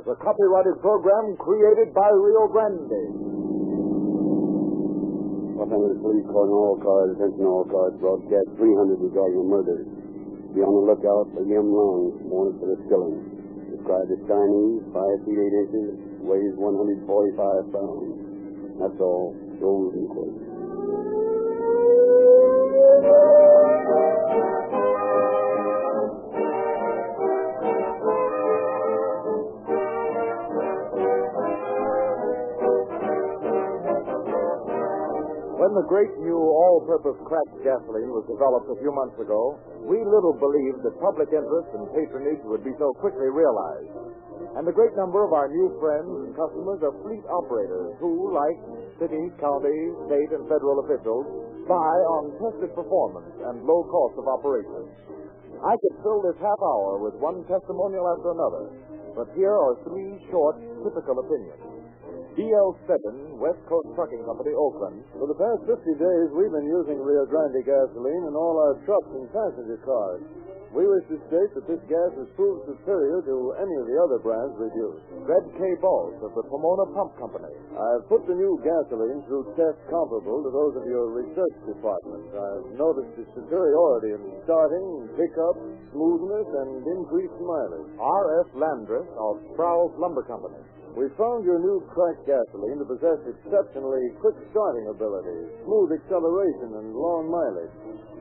the copyrighted program created by Rio Grande. Los Angeles Police calling all cars, attention all cars, broadcast 300 regarding a murder. Be on the lookout for Yim Long, wanted for the killing. Described as Chinese, 5 feet 8 inches, weighs 145 pounds. That's all. Gold and quote. When the great new all-purpose cracked gasoline was developed a few months ago, we little believed that public interest and patronage would be so quickly realized. And the great number of our new friends and customers are fleet operators who, like city, county, state, and federal officials, buy on tested performance and low cost of operation. I could fill this half hour with one testimonial after another, but here are 3 short, typical opinions. DL7, West Coast Trucking Company, Oakland. For the past 50 days, we've been using Rio Grande gasoline in all our trucks and passenger cars. We wish to state that this gas has proved superior to any of the other brands we've used. Fred K. Balls of the Pomona Pump Company. I've put the new gasoline through tests comparable to those of your research department. I've noticed its superiority in starting, pickup, smoothness, and increased mileage. R.F. Landreth of Sproul's Lumber Company. We found your new cracked gasoline to possess exceptionally quick starting ability, smooth acceleration, and long mileage.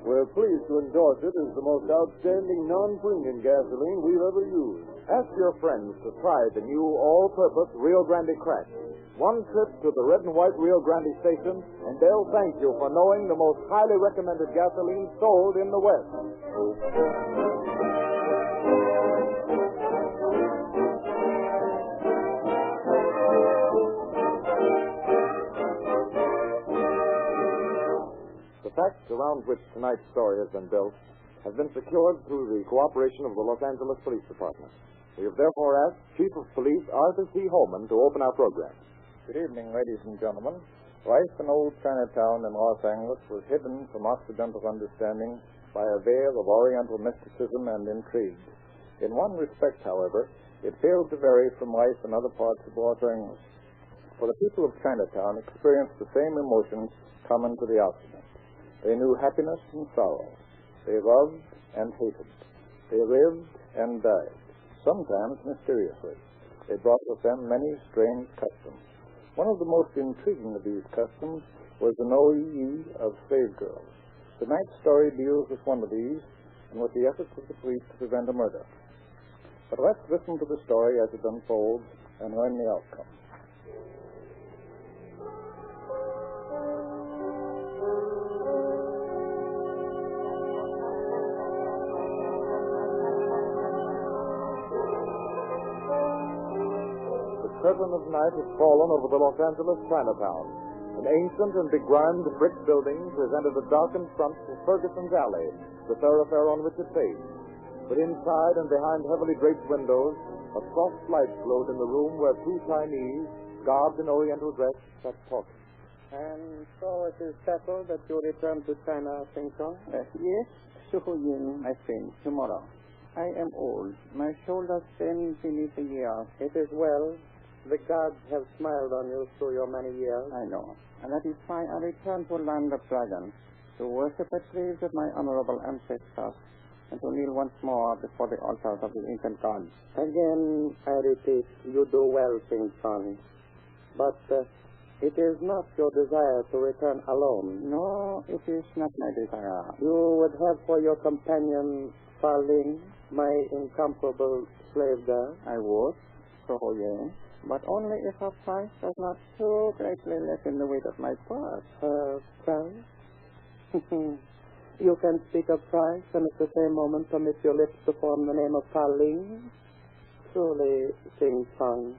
We're pleased to endorse it as the most outstanding non-premium gasoline we've ever used. Ask your friends to try the new all-purpose Rio Grande crack. One trip to the red and white Rio Grande station, and they'll thank you for knowing the most highly recommended gasoline sold in the West. The facts around which tonight's story has been built have been secured through the cooperation of the Los Angeles Police Department. We have therefore asked Chief of Police Arthur C. Holman to open our program. Good evening, ladies and gentlemen. Life in old Chinatown in Los Angeles was hidden from Occidental understanding by a veil of Oriental mysticism and intrigue. In one respect, however, it failed to vary from life in other parts of Los Angeles. For the people of Chinatown experienced the same emotions common to the Occident. They knew happiness and sorrow. They loved and hated. They lived and died, sometimes mysteriously. They brought with them many strange customs. One of the most intriguing of these customs was the no-ee of slave girls. Tonight's story deals with one of these and with the efforts of the police to prevent a murder. But let's listen to the story as it unfolds and learn the outcome. The curtain of night has fallen over the Los Angeles Chinatown. An ancient and begrimed brick building presented a darkened front to Ferguson's Alley, the thoroughfare on which it faced. But inside and behind heavily draped windows, a soft light glowed in the room where 2 Chinese, garbed in Oriental dress, sat talking. And so it is settled that you return to China, Sing Song? Yes, Su Yin, my friend, tomorrow. I am old. My shoulders bend beneath the years. It is well. The gods have smiled on you through your many years. I know. And that is why I return to land of dragons, to worship the graves of my honorable ancestors, and to kneel once more before the altars of the ancient gods. Again, I repeat, you do well, Sing Song. But it is not your desire to return alone. No, it is not my desire. You would have for your companion Fa Ling, my incomparable slave girl. I would, so yes. But only if her price does not so greatly lessen the weight of my purse. Her price? You can speak of price and at the same moment permit your lips to form the name of Fa Ling? Truly, Sing Song,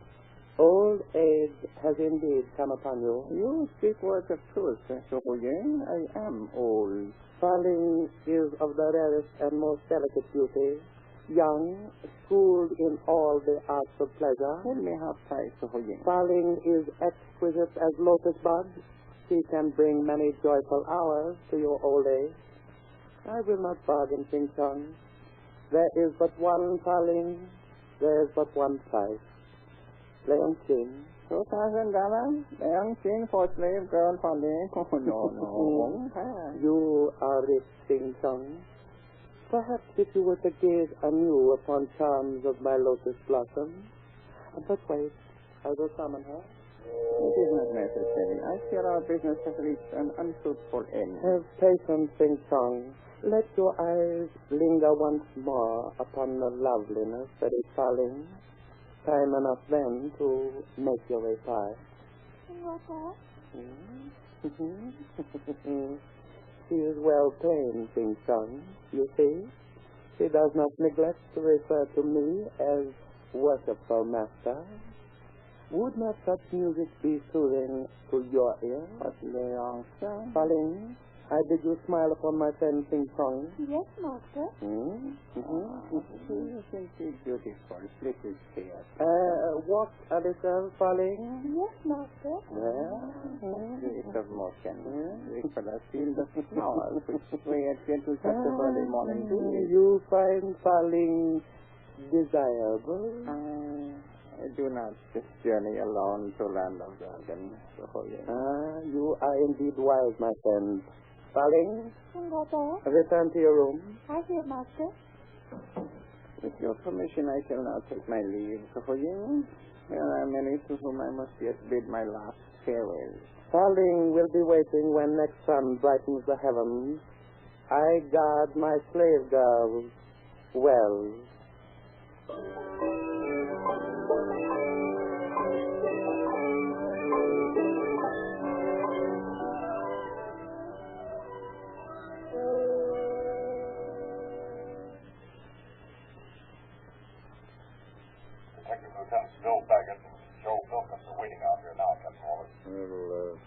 old age has indeed come upon you. You speak words of truth, Su Yin. I am old. Fa Ling is of the rarest and most delicate beauty. Young, schooled in all the arts of pleasure. Tell me her price, Su Yin. Fa Ling is exquisite as lotus bud. She can bring many joyful hours to your old age. I will not bargain, Sing Song. There is but one Fa Ling. There is but one price. Leontine. $2,000? Leontine for slave girl for leg? Oh, no. You are rich, Sing Song. Perhaps if you were to gaze anew upon charms of my lotus blossom. But wait, I will summon her. It is not necessary. I fear our business has reached an unfruitful end. Have patience, Sing Song. Let your eyes linger once more upon the loveliness that is falling. Time enough then to make your reply. She is well trained, Sing Song. You see, she does not neglect to refer to me as worshipful master. Would not such music be soothing to your ear? But Leontine. Falling, I bid you smile upon my friend Sing Song. Yes, Master. You think she's beautiful. Please say it. Walk a little, Falling. Yes, Master. Spirit of motion. We shall feel the flowers which sway at gentle touch of early morning breeze. You find Falling desirable? I do not this journey alone to land of dragons. You are indeed wise, my friend. Falling, Senor, return to your room. I hear, Master. With your permission, I shall now take my leave. There are many to whom I must yet bid my last farewell. Falling will be waiting when next sun brightens the heavens. I guard my slave girls well.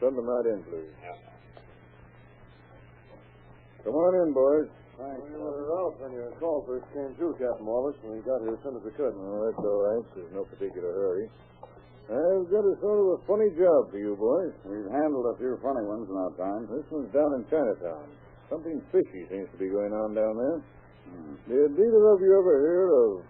Send them right in, please. Yes, sir. Come on in, boys. Thanks. We wanted off when your call first came through, Captain Wallace, and we got here as soon as we could. Oh, that's all right. There's no particular hurry. I've got a sort of a funny job for you, boys. We've handled a few funny ones in our time. This one's down in Chinatown. Something fishy seems to be going on down there. Did either of you ever hear of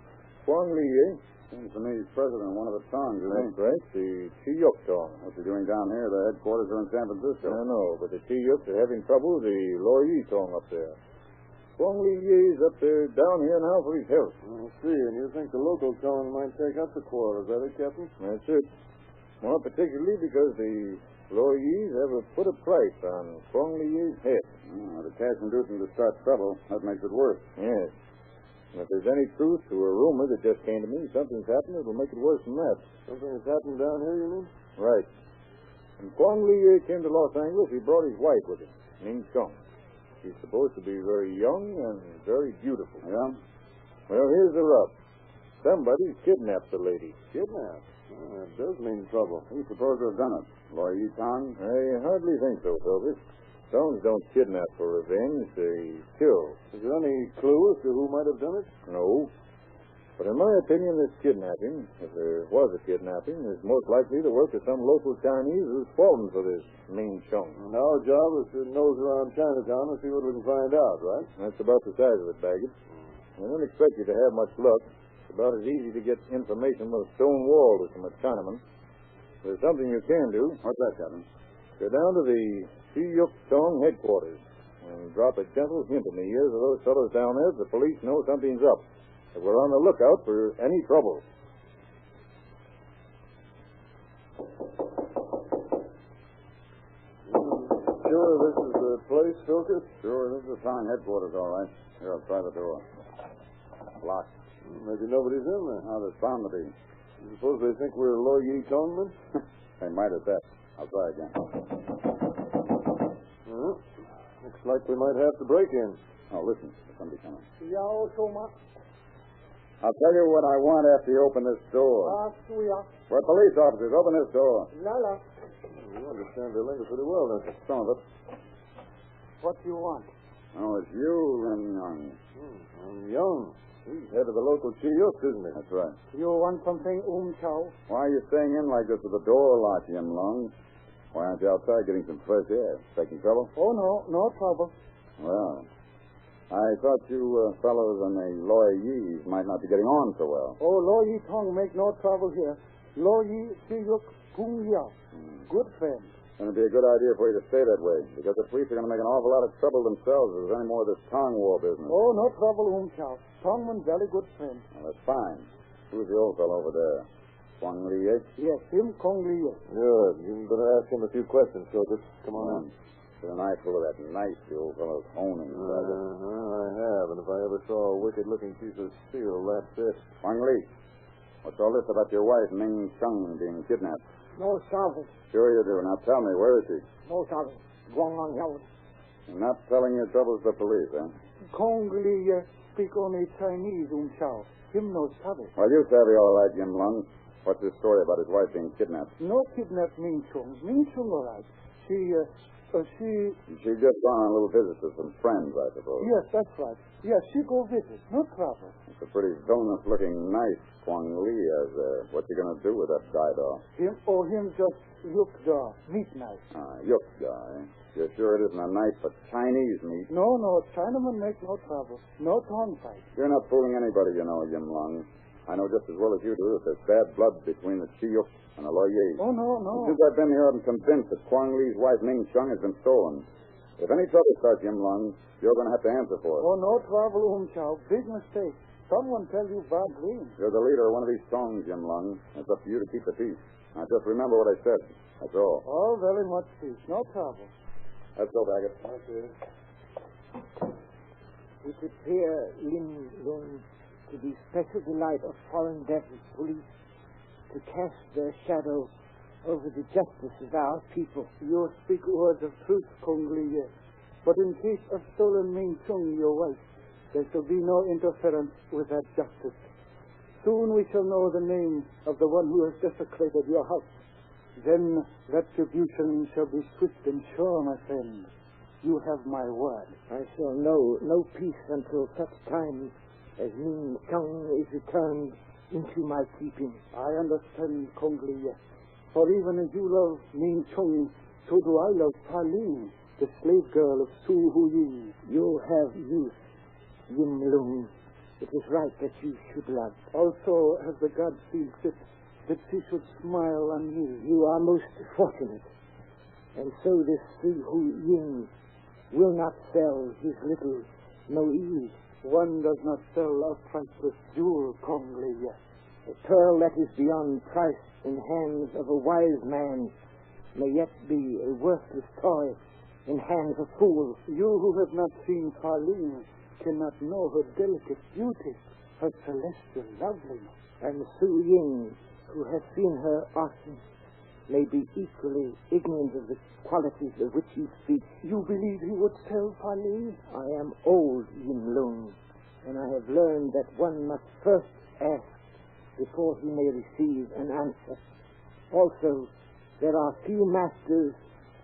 Huang Li? Seems to me he's president of one of the tongs, isn't he? That's right, the Chiyuk Tong. What's he doing down here? The headquarters are in San Francisco. I know, but the Chiyuks are having trouble with the Loyi Tong up there. Huang Li's up there down here now for his health. I see, and you think the local tong might take up the quarrel, is that it, Captain? That's it. More particularly because the Loyis have put a price on Huang Li's head. The cash induced them to start trouble. That makes it worse. Yes. And if there's any truth to a rumor that just came to me, something's happened, it'll make it worse than that. Something has happened down here, you mean? Right. When Huang Li came to Los Angeles, he brought his wife with him, Ning Chung. She's supposed to be very young and very beautiful. Yeah? Well, here's the rub. Somebody's kidnapped the lady. Kidnapped? That does mean trouble. Who's supposed to have done it? Loyi Tong? I hardly think so, Silver. Tongs don't kidnap for revenge. They kill. Is there any clue as to who might have done it? No. But in my opinion, this kidnapping, if there was a kidnapping, is most likely the work of some local Chinese who's fallen for this Ming Chung. And our job is to nose around Chinatown and see what we can find out, right? That's about the size of it, Baggett. I don't expect you to have much luck. It's about as easy to get information from a stone wall as from a Chinaman. There's something you can do. What's that, Captain? Go down to the Chiyuk Tong headquarters and drop a gentle hint in the ears of those fellows down there so the police know something's up. That we're on the lookout for any trouble. Sure this is the place, Filker? Sure, this is the Tong headquarters, all right. Here, I'll try the door. Locked. Maybe nobody's in there. How there's bound to be. You suppose they think we're Loyi Tongmen? They might at that. I'll try again. Looks like we might have to break in. Oh, listen. There's somebody coming. Yao Shoma. I'll tell you what I want after you open this door. Suya. We're police officers. Open this door. Lala. You understand their lingo pretty well, don't you? Some of it. What do you want? Oh, it's you, Young. I'm young. He's head of the local Chiyuk, isn't he? That's right. You want something, Chow? Why are you staying in like this with the door locked, Yim Long? Why aren't you outside getting some fresh air? Taking trouble? Oh, no trouble. Well, I thought you fellows and the Loyis might not be getting on so well. Oh, Loyi Tong make no trouble here. Lo Yi Siyuk Pung Ya. Good friend. And it'd be a good idea for you to stay that way, because the police are going to make an awful lot of trouble themselves if there's any more of this Tong War business. Oh, no trouble, Chow. Tongman very good friend. Well, that's fine. Who's the old fellow over there? Wang Li, eh? Yes, him, Kong Li. Good. You better ask him a few questions, Silkus. Come on in. Get an eyeful of that knife the old fellow's owning. I have, and if I ever saw a wicked-looking piece of steel, that's it. Wang Li, what's all this about your wife, Ming Chung, being kidnapped? No service. Sure you do. Now tell me, where is she? No service. Guang Lang Yao. You're not telling your troubles to the police, eh? Kong Li speak only Chinese, Chow. Him no service. Well, you savvy all right, Yim Lung. What's his story about his wife being kidnapped? No kidnap Ming Chung. Ming Chung all right. She just gone on a little visit to some friends, I suppose. Yes, that's right. Yes, she go visit. No trouble. It's a pretty villainous-looking knife Kwang Li has there. What you going to do with that dye-dog? Him just look the meat knife. Yuk guy. You're sure it isn't a knife, but Chinese meat? No, Chinaman make no trouble. No tongue fight. You're not fooling anybody, you know, Yim Lung. I know just as well as you do that there's bad blood between the Chiyuk and the Loye. Oh, no. Since I've been here, I'm convinced that Kwang Li's wife, Ming Chung, has been stolen. If any trouble starts, Yim Lung, you're going to have to answer for it. Oh, no trouble, Chow. Big mistake. Someone tell you bad dream. You're the leader of one of these songs, Yim Lung. It's up to you to keep the peace. Now, just remember what I said. That's all. Oh, very much peace. No trouble. Let's go, Baggett. It appear Lim Lung to be special delight of foreign devil police to cast their shadow over the justice of our people. You speak words of truth, Kong Li. But in case of stolen Ming Chung, your wife, there shall be no interference with that justice. Soon we shall know the name of the one who has desecrated your house. Then retribution shall be swift and sure, my friend. You have my word. I shall know no peace until such time as Ming Chung is returned into my keeping. I understand, Kong Li. For even as you love Ming Chung, so do I love Pa Ling, the slave girl of Su Hu Ying. You have youth, Yim Lung. It is right that you should love. Also, as the gods see fit, that she should smile on me. You are most fortunate. And so this Su Hu Ying will not sell his little Noe. One does not sell a priceless jewel, Kong Li. A pearl that is beyond price in hands of a wise man may yet be a worthless toy in hands of fools. You who have not seen Pa Ling cannot know her delicate beauty, her celestial loveliness. And Su Ying, who has seen her often, may be equally ignorant of the qualities of which you speak. You believe he would sell Pa Ling? I am old, Yim Lung, and I have learned that one must first ask before he may receive an answer. Also, there are few masters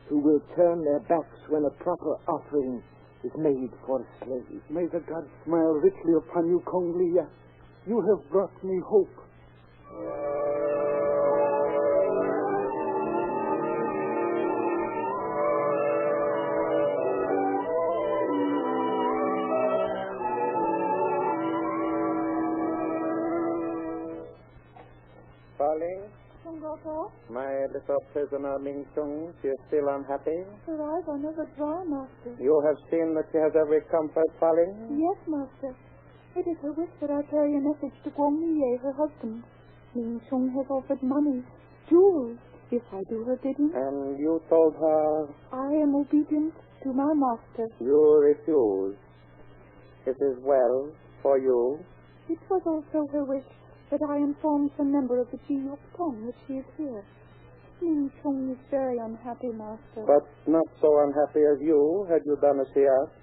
who will turn their backs when a proper offering is made for a slave. May the gods smile richly upon you, Kong Li. You have brought me hope. Darling, Uncle, my little prisoner Ming Chung, she is still unhappy. her eyes are never dry, Master. You have seen that she has every comfort, darling? Yes, Master. It is her wish that I carry a message to Guang Liye, her husband. Ming Chung has offered money, jewels, if I do her bidding. And you told her I am obedient to my master. you refuse. It is well for you. It was also her wish that I inform some member of the Chiyuk Tong that she is here. Ming Chung is very unhappy, Master. But not so unhappy as you, had you done as she asked.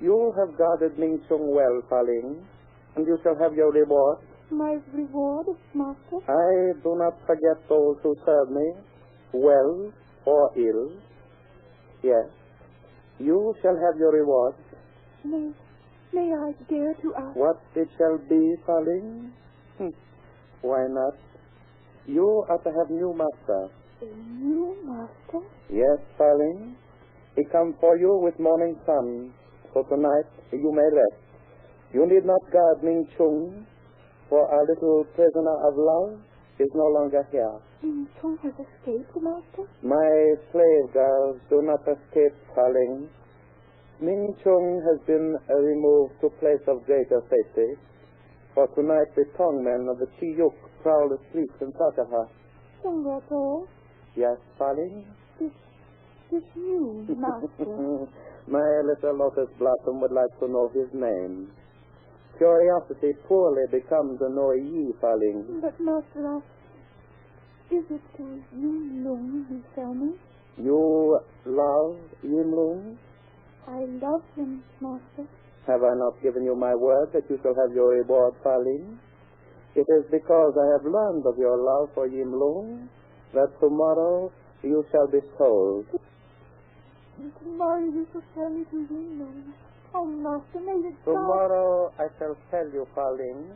You have guarded Ming Chung well, Paling, and you shall have your reward. My reward, Master? I do not forget those who serve me, well or ill. Yes, you shall have your reward. May I dare to ask? What it shall be, Paling? Why not? You are to have new master. A new master? Yes, Paling. He come for you with morning sun. So tonight you may rest. You need not guard Ming Chung for a little prisoner of love. is no longer here. Ming Chung has escaped, Master? My slave girls do not escape, Paling. Ming Chung has been removed to a place of greater safety. For tonight the tongmen of the Chiyuk prowl asleep in front of her. Songoto, Yes, Paling? this new Master. My little lotus blossom would like to know his name. Curiosity poorly becomes a Noi Paling. But, Master, is it to Yim Lung you tell me? You love Yim Lung? I love him, Master. Have I not given you my word that you shall have your reward, Paling? It is because I have learned of your love for Yim Lung that tomorrow you shall be told. Tomorrow you shall tell me to Yim Lung. Oh, Master, may it go. Tomorrow I shall tell you, Paling,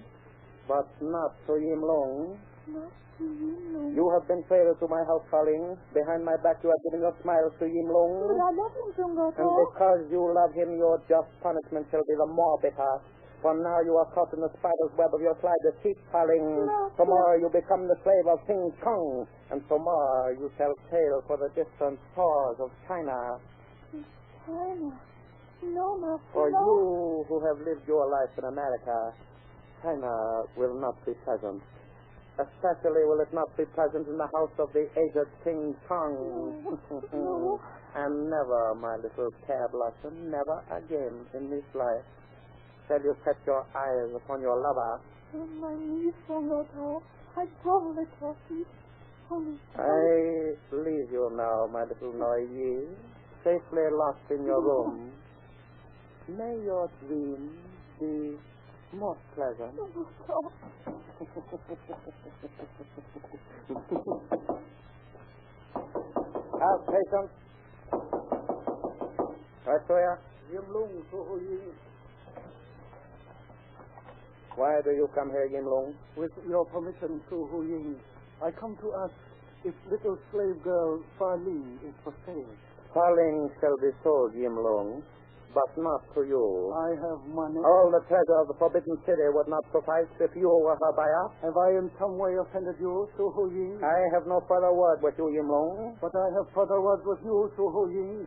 but not to Yim Lung. Not to Yim Lung. You have been traitor to my house, Paling. Behind my back you are giving your smiles to Yim Lung. But I love him, Songoto. And because you love him, your just punishment shall be the more bitter. For now you are caught in the spider's web of your sly deceit, Paling. Master. Tomorrow you become the slave of King Kong. And tomorrow you shall sail for the distant shores of China. China. No, Master, For no. you who have lived your life in America, China will not be pleasant. Especially will it not be pleasant in the house of the aged King Kong. No. And never, my little pear blossom, never again in this life shall you set your eyes upon your lover. On my knees, Songoto. I grovel at your feet. Only I leave you now, my little Noye, safely locked in your room. May your dreams be most pleasant. Have patience. Right, Soya? Yim Lung, Su Hu Ying. Why do you come here, Yim Lung? With your permission, Su Hu Ying, I come to ask if little slave girl Fa Ling is for sale. Paling shall be sold, Yim Lung, but not to you. I have money. All the treasure of the Forbidden City would not suffice if you were her buyer. Have I in some way offended you, Su Hu Ying? I have no further word with you, Yim Lung. But I have further words with you, Su Hu Ying.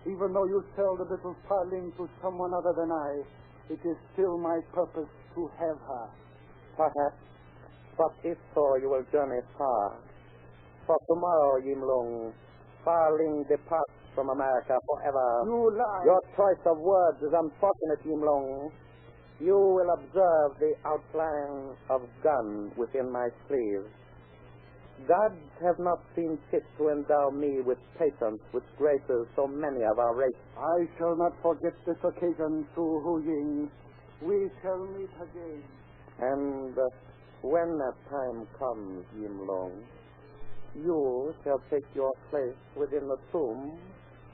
Even though you sell the little Fa Ling to someone other than I, it is still my purpose to have her. Perhaps, but if so, you will journey far. For tomorrow, Yim Lung, Fa Ling departs from America forever. You lie. Your choice of words is unfortunate, Yim Lung. You will observe the outline of gun within my sleeve. Gods have not seen fit to endow me with patience which graces so many of our race. I shall not forget this occasion, Su Hu Ying. We shall meet again. And when that time comes, Yim Lung, you shall take your place within the tomb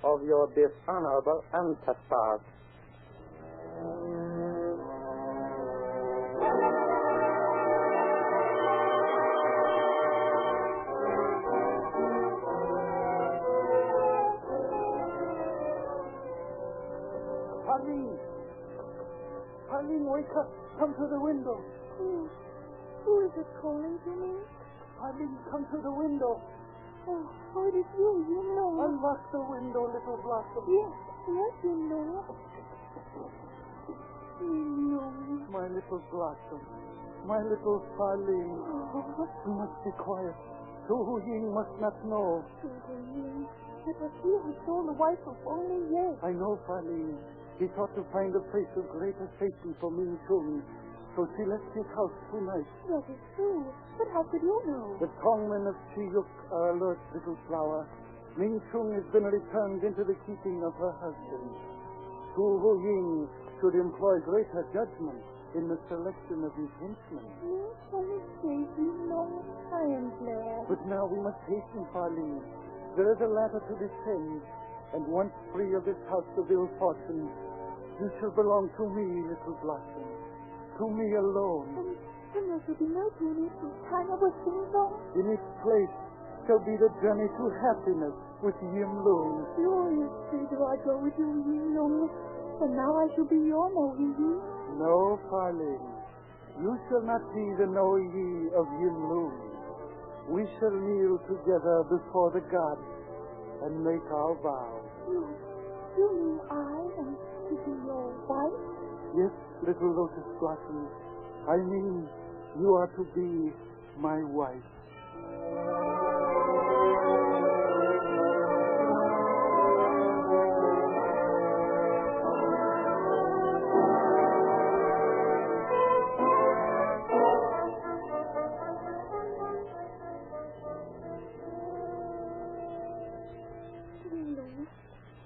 of your dishonorable ancestors. Arlene, wake up. Come to the window. Who is it calling to me? Arlene, come to the window. Oh, it is you know. Unlock the window, little blossom. Yes, you know. You know. My little blossom. My little Arlene. Oh. You must be quiet. Su Hu Ying must not know. Su Hu Ying. It was he who stole the wife of only Ye. I know, Arlene. He thought to find a place of greater safety for Ming Chung, so she left his house tonight. That is true. But how could you know? The Tongmen of Chiyuk are alert, little flower. Ming Chung has been returned into the keeping of her husband. Su Hu Ying should employ greater judgment in the selection of his henchmen. Ming Chung is safe, you know. I am glad. But now we must hasten, Farlene. There is a ladder to descend, and once free of this house of ill fortune, you shall belong to me, little blossom. To me alone. And there shall be no journey to China with Yim Lung. In its place shall be the journey to happiness with Yim Lung. Gloriously do I go with you, Yim Lung. And now I shall be your Noe. No, Farlene. You shall not be the Noe of Yim Lung. we shall kneel together before the gods and make our vow. You mean I am to be your wife? Yes, little lotus blossom. I mean, you are to be my wife.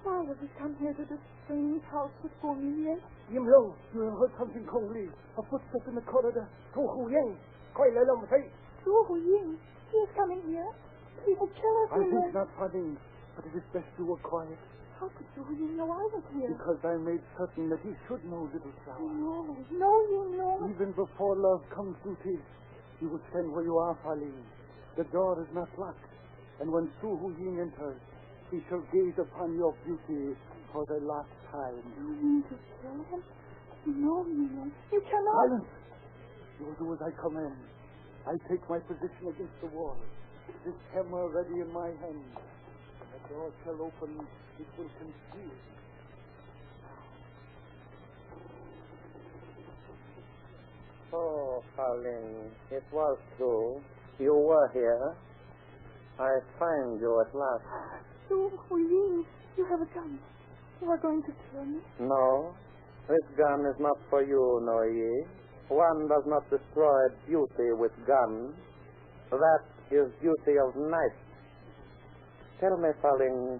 Why have we come here to this strange house with Guangye? Yim Long, you have heard something, Kong Li. A footstep in the corridor. Tu Hu Ying. Koi Le Long Fei. Zhu Hu Ying. He is coming here. He will kill us. I think not, Fanning, but it is best you were quiet. How could Zhu Hu Ying know I was here? Because I made certain that he should know, little flower. No, Ying Long. Even before love comes to teeth, you will stand where you are, Faling. The door is not locked. And when Zhu Hu Ying enters, he shall gaze upon your beauty for the last time. You mean to kill him? No, Ying Long. You cannot. Silence! You will do as I command. I take my position against the wall. This hammer ready in my hand. When the door shall open, it will conceal. Oh, Pauline, it was true. You were here. I find you at last. Zhu Hu Ying, you have a gun. You are going to kill me? No, this gun is not for you, Noye. One does not destroy beauty with guns. That is beauty of night. Tell me, Faling,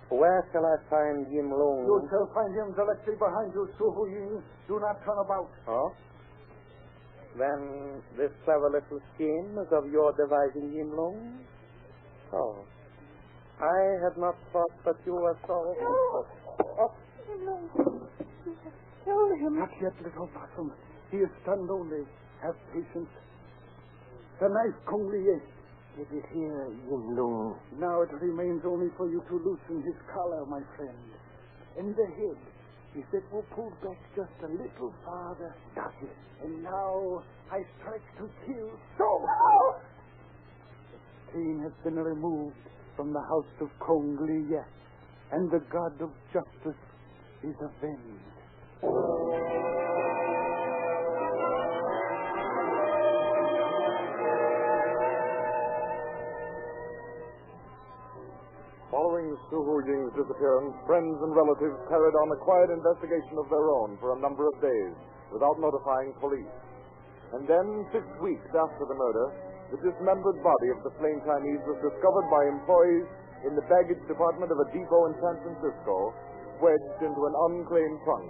where shall I find Yim Lung? You shall find him directly behind you, Zhu Hu Ying. Do not turn about. Oh? Then this clever little scheme is of your devising, Yim Lung? Oh. I had not thought that you were so... Oh. Ying Lung, you have killed him. Not yet, little blossom. He is stunned only. Have patience. The knife, Kong Li. It is here, Ying Lung. Now it remains only for you to loosen his collar, my friend. And the head, if it will pull back just a little farther. That's it. And now I strike to kill. So! Oh. The stain has been removed from the house of Kong Li, and the God of justice is avenged. Following Zhu Hu Ying's disappearance, friends and relatives carried on a quiet investigation of their own for a number of days without notifying police. And then, 6 weeks after the murder, the dismembered body of the slain Chinese was discovered by employees in the baggage department of a depot in San Francisco, wedged into an unclaimed trunk.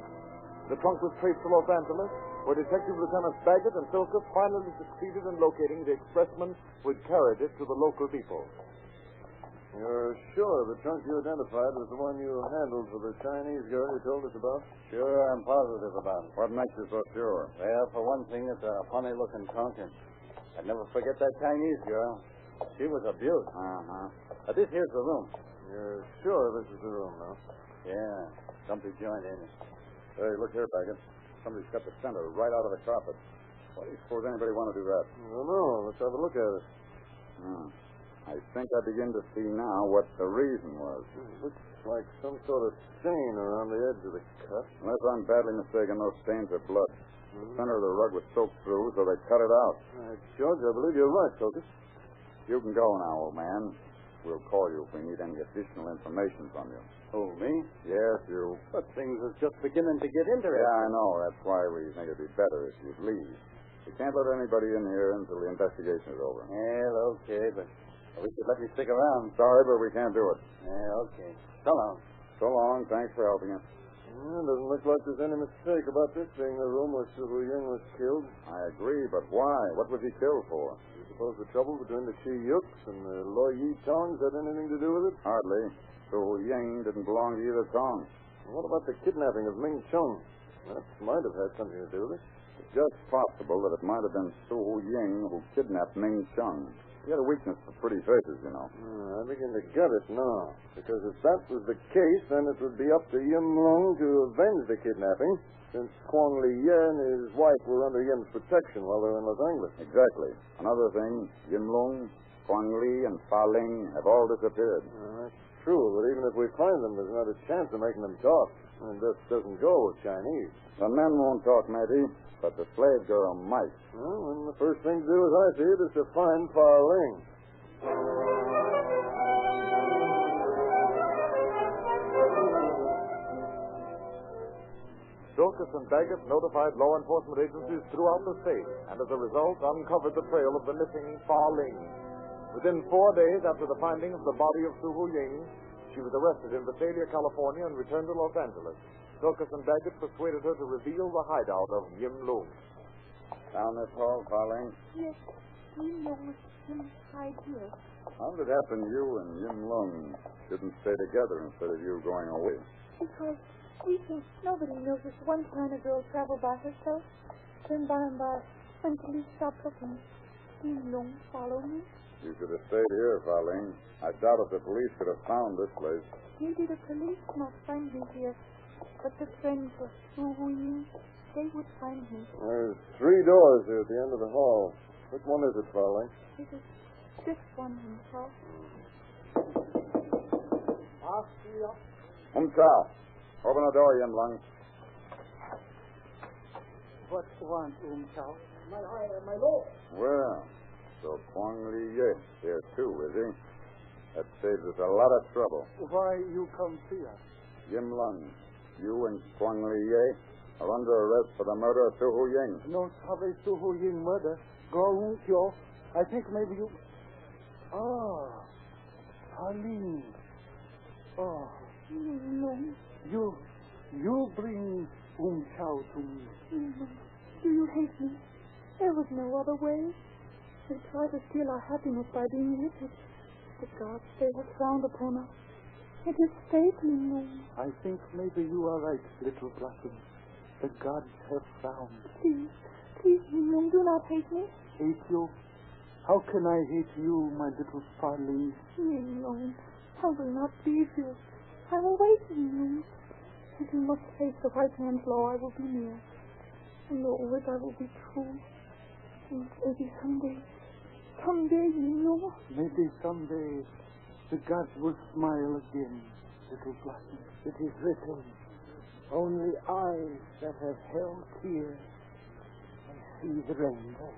The trunk was traced to Los Angeles, where Detective Lieutenants Baggett and Silkus finally succeeded in locating the expressman who had carried it to the local depot. You're sure the trunk you identified was the one you handled for the Chinese girl you told us about? Sure, I'm positive about it. What makes you so sure? Well, for one thing, it's a funny-looking trunk, and I'd never forget that Chinese girl. She was a beaut. Uh-huh. This here's the room. You're sure this is the room, now? Yeah, somebody joined in it. Hey, look here, Baggett. Somebody's cut the center right out of the carpet. Why do you suppose anybody want to do that? I don't know. Let's have a look at it. I think I begin to see now what the reason was. It looks like some sort of stain around the edge of the cut. Unless I'm badly mistaken, those stains are blood. The center of the rug was soaked through, so they cut it out. George, I believe you're right, Silkus. You can go now, old man. We'll call you if we need any additional information from you. Oh, me? Yes, you. But things are just beginning to get interesting. Yeah, I know. That's why we think it'd be better if you'd leave. We can't let anybody in here until the investigation is over. Well, okay, but we should let me stick around. Sorry, but we can't do it. Yeah, okay. So long. So long. Thanks for helping us. It doesn't look like there's any mistake about this being the room where Zhu Hu Ying was killed. I agree, but why? What was he killed for? You suppose the trouble between the Chi Yuks and the Lo Yi Tongs had anything to do with it? Hardly. Zhu Ying didn't belong to either Tong. What about the kidnapping of Ming Chung? That might have had something to do with it. It's just possible that it might have been Zhu Ying who kidnapped Ming Chung. He had a weakness for pretty faces, you know. I begin to get it now. Because if that was the case, then it would be up to Yim Lung to avenge the kidnapping, since Kwang Li Ye and his wife were under Yim's protection while they were in Los Angeles. Exactly. Another thing, Yim Lung, Quang Li and Fa Ling have all disappeared. That's true, but even if we find them, there's not a chance of making them talk. And this doesn't go with Chinese. The men won't talk, matey, but the slave girl might. Well, then the first thing to do, as I see it, is to find Fa Ling. Silkus and Daggett notified law enforcement agencies throughout the state, and as a result, uncovered the trail of the missing Fa Ling. Within 4 days after the finding of the body of Su Hu Ying, she was arrested in Visalia, California, and returned to Los Angeles. Silkus and Daggett persuaded her to reveal the hideout of Yim Lung. Down this hall, Fa Ling. Yes, Yim Lung was inside here. How did it happen you and Yim Lung didn't stay together instead of you going away? Because we think nobody knows if one China girl traveled by herself. Then by and by, when police stopped looking, Yim Lung followed me. You should have stayed here, Fa Ling. I doubt if the police could have found this place. Maybe the police not find me here, but the friends of Su Hu Ying, they would find me. There's 3 doors here at the end of the hall. Which one is it, Fa Ling? It is this one himself. Chow. Open the door, Yim Lung. What want, Chow? My lord. Well, so Quang Li Ye here too, is he? That saves us a lot of trouble. Why you come here? Yim Lung, you and Quang Li Ye are under arrest for the murder of Su Hu Ying. No sabe Su Hu Ying murder. Go Kyo. I think maybe you... Ah, Aline. Oh, Yim Lung, you bring Chow to me. Yim Lung, do you hate me? There was no other way. They try to steal our happiness by being wicked. The gods, they have frowned upon us. It is fate, Yim Lung. I think maybe you are right, little Blossom. The gods have frowned. Please, Yim Lung, do not hate me. Hate you? How can I hate you, my little Farley? Yim Lung, I will not leave you. I will wait, Yim Lung. If you must face the white man's law, I will be near. And always I will be true. And maybe someday, Yim Lung. Maybe someday the gods will smile again, little Blossom. It is written, only eyes that have held tears and see the rainbow.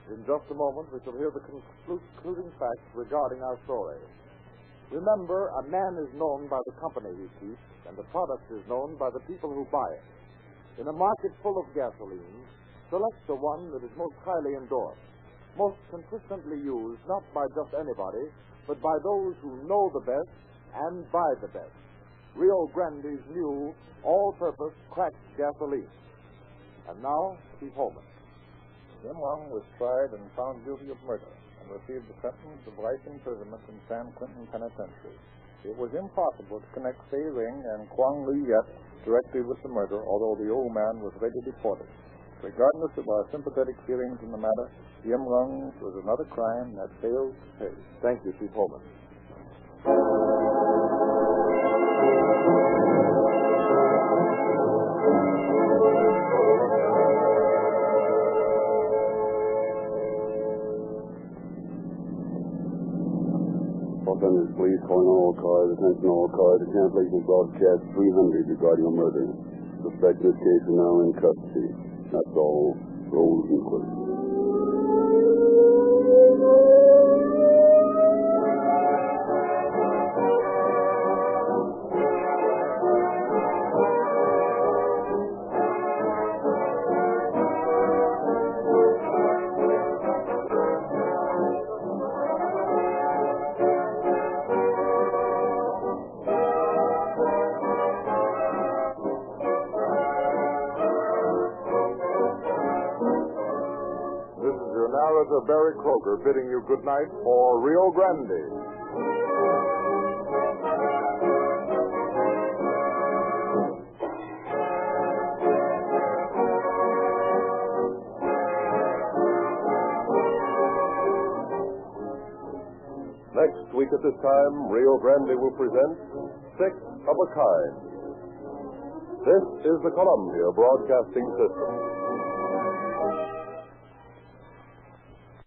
In just a moment, we shall hear the concluding facts regarding our story. Remember, a man is known by the company he keeps, and the product is known by the people who buy it. In a market full of gasoline, select the one that is most highly endorsed, most consistently used not by just anybody, but by those who know the best and buy the best. Rio Grande's new, all-purpose cracked gasoline. And now, Chief Holman. Yim Lung was tried and found guilty of murder and received a sentence of life imprisonment in San Quentin Penitentiary. It was impossible to connect Fei Ling and Quang Li Yet directly with the murder, although the old man was later deported. Regardless of our sympathetic feelings in the matter, Yim Lung was another crime that failed to pay. Thank you, Chief Holman. Los Angeles Police calling all cars, attention all cars, cancellation broadcast 300 regarding a murder. Suspect in this case are now in custody. That's all. Rolls and quits. Narrator Barry Kroger bidding you good night for Rio Grande. Next week at this time, Rio Grande will present Six of a Kind. This is the Columbia Broadcasting System.